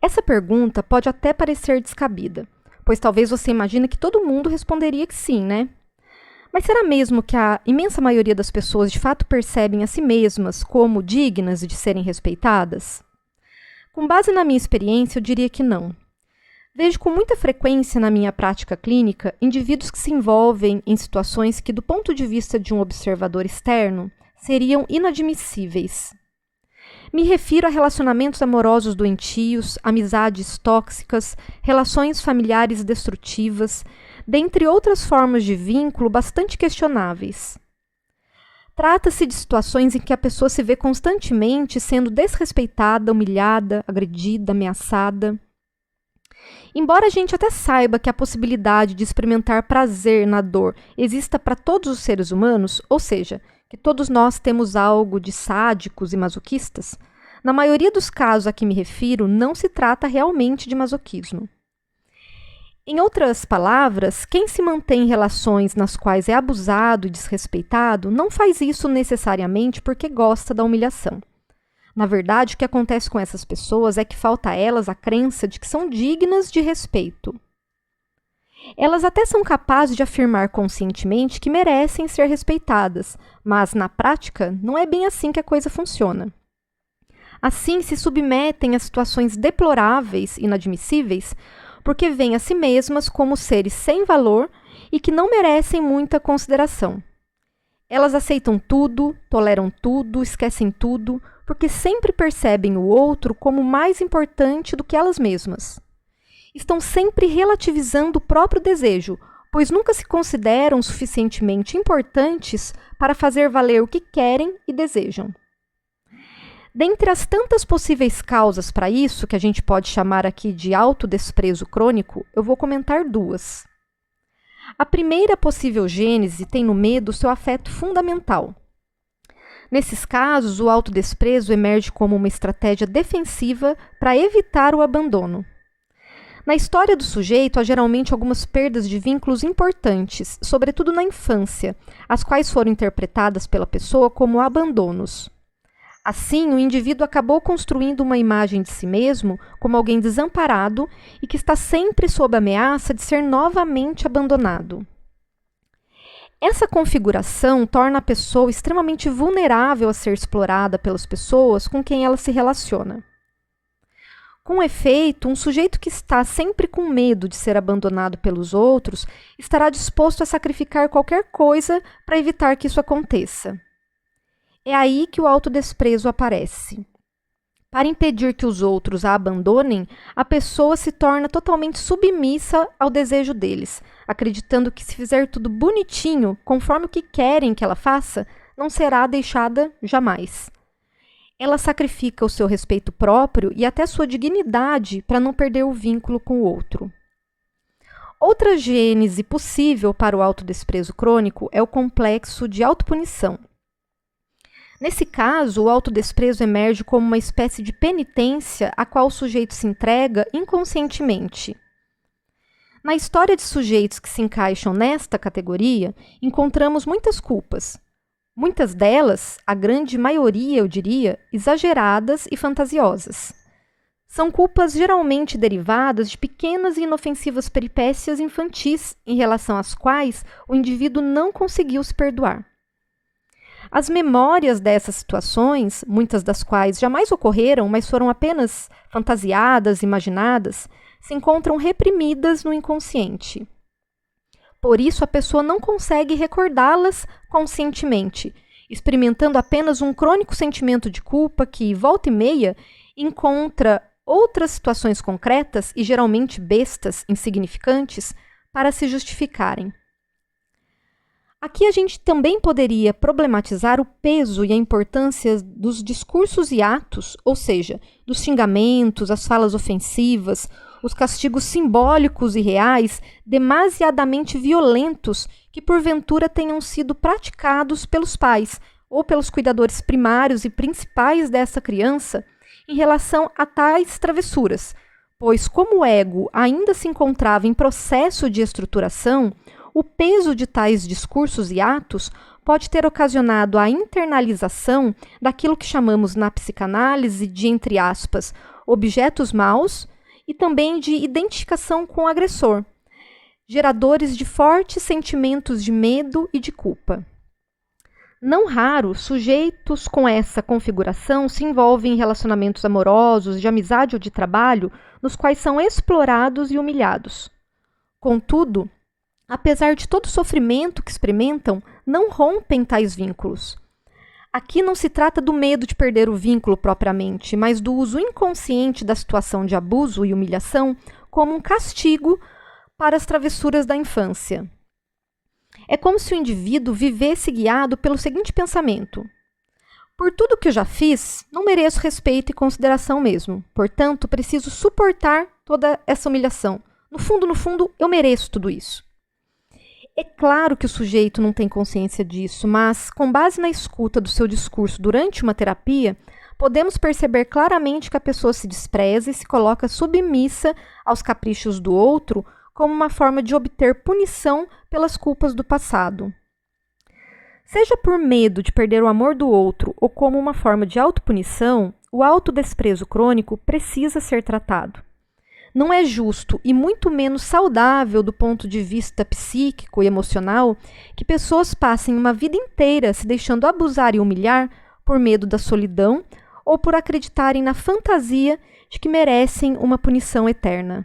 Essa pergunta pode até parecer descabida, pois talvez você imagine que todo mundo responderia que sim, né? Mas será mesmo que a imensa maioria das pessoas de fato percebem a si mesmas como dignas de serem respeitadas? Com base na minha experiência, eu diria que não. Vejo com muita frequência na minha prática clínica indivíduos que se envolvem em situações que, do ponto de vista de um observador externo, seriam inadmissíveis. Me refiro a relacionamentos amorosos doentios, amizades tóxicas, relações familiares destrutivas, dentre outras formas de vínculo bastante questionáveis. Trata-se de situações em que a pessoa se vê constantemente sendo desrespeitada, humilhada, agredida, ameaçada. Embora a gente até saiba que a possibilidade de experimentar prazer na dor exista para todos os seres humanos, ou seja, que todos nós temos algo de sádicos e masoquistas, na maioria dos casos a que me refiro, não se trata realmente de masoquismo. Em outras palavras, quem se mantém em relações nas quais é abusado e desrespeitado não faz isso necessariamente porque gosta da humilhação. Na verdade, o que acontece com essas pessoas é que falta a elas a crença de que são dignas de respeito. Elas até são capazes de afirmar conscientemente que merecem ser respeitadas, mas, na prática, não é bem assim que a coisa funciona. Assim, se submetem a situações deploráveis e inadmissíveis porque veem a si mesmas como seres sem valor e que não merecem muita consideração. Elas aceitam tudo, toleram tudo, esquecem tudo, porque sempre percebem o outro como mais importante do que elas mesmas. Estão sempre relativizando o próprio desejo, pois nunca se consideram suficientemente importantes para fazer valer o que querem e desejam. Dentre as tantas possíveis causas para isso, que a gente pode chamar aqui de autodesprezo crônico, eu vou comentar duas. A primeira possível gênese tem no medo seu afeto fundamental. Nesses casos, o autodesprezo emerge como uma estratégia defensiva para evitar o abandono. Na história do sujeito, há geralmente algumas perdas de vínculos importantes, sobretudo na infância, as quais foram interpretadas pela pessoa como abandonos. Assim, o indivíduo acabou construindo uma imagem de si mesmo como alguém desamparado e que está sempre sob a ameaça de ser novamente abandonado. Essa configuração torna a pessoa extremamente vulnerável a ser explorada pelas pessoas com quem ela se relaciona. Com efeito, um sujeito que está sempre com medo de ser abandonado pelos outros estará disposto a sacrificar qualquer coisa para evitar que isso aconteça. É aí que o autodesprezo aparece. Para impedir que os outros a abandonem, a pessoa se torna totalmente submissa ao desejo deles, acreditando que se fizer tudo bonitinho, conforme o que querem que ela faça, não será deixada jamais. Ela sacrifica o seu respeito próprio e até sua dignidade para não perder o vínculo com o outro. Outra gênese possível para o autodesprezo crônico é o complexo de autopunição. Nesse caso, o autodesprezo emerge como uma espécie de penitência a qual o sujeito se entrega inconscientemente. Na história de sujeitos que se encaixam nesta categoria, encontramos muitas culpas. Muitas delas, a grande maioria, eu diria, exageradas e fantasiosas. São culpas geralmente derivadas de pequenas e inofensivas peripécias infantis em relação às quais o indivíduo não conseguiu se perdoar. As memórias dessas situações, muitas das quais jamais ocorreram, mas foram apenas fantasiadas, imaginadas, se encontram reprimidas no inconsciente. Por isso, a pessoa não consegue recordá-las conscientemente, experimentando apenas um crônico sentimento de culpa que, volta e meia, encontra outras situações concretas e geralmente bestas, insignificantes, para se justificarem. Aqui a gente também poderia problematizar o peso e a importância dos discursos e atos, ou seja, dos xingamentos, as falas ofensivas, os castigos simbólicos e reais, demasiadamente violentos, que porventura tenham sido praticados pelos pais ou pelos cuidadores primários e principais dessa criança em relação a tais travessuras, pois como o ego ainda se encontrava em processo de estruturação, o peso de tais discursos e atos pode ter ocasionado a internalização daquilo que chamamos na psicanálise de, entre aspas, objetos maus, e também de identificação com o agressor, geradores de fortes sentimentos de medo e de culpa. Não raro, sujeitos com essa configuração se envolvem em relacionamentos amorosos, de amizade ou de trabalho, nos quais são explorados e humilhados. Contudo, apesar de todo o sofrimento que experimentam, não rompem tais vínculos. Aqui não se trata do medo de perder o vínculo propriamente, mas do uso inconsciente da situação de abuso e humilhação como um castigo para as travessuras da infância. É como se o indivíduo vivesse guiado pelo seguinte pensamento: por tudo que eu já fiz, não mereço respeito e consideração mesmo. Portanto, preciso suportar toda essa humilhação. No fundo, eu mereço tudo isso. É claro que o sujeito não tem consciência disso, mas, com base na escuta do seu discurso durante uma terapia, podemos perceber claramente que a pessoa se despreza e se coloca submissa aos caprichos do outro como uma forma de obter punição pelas culpas do passado. Seja por medo de perder o amor do outro ou como uma forma de autopunição, o autodesprezo crônico precisa ser tratado. Não é justo e muito menos saudável do ponto de vista psíquico e emocional que pessoas passem uma vida inteira se deixando abusar e humilhar por medo da solidão ou por acreditarem na fantasia de que merecem uma punição eterna.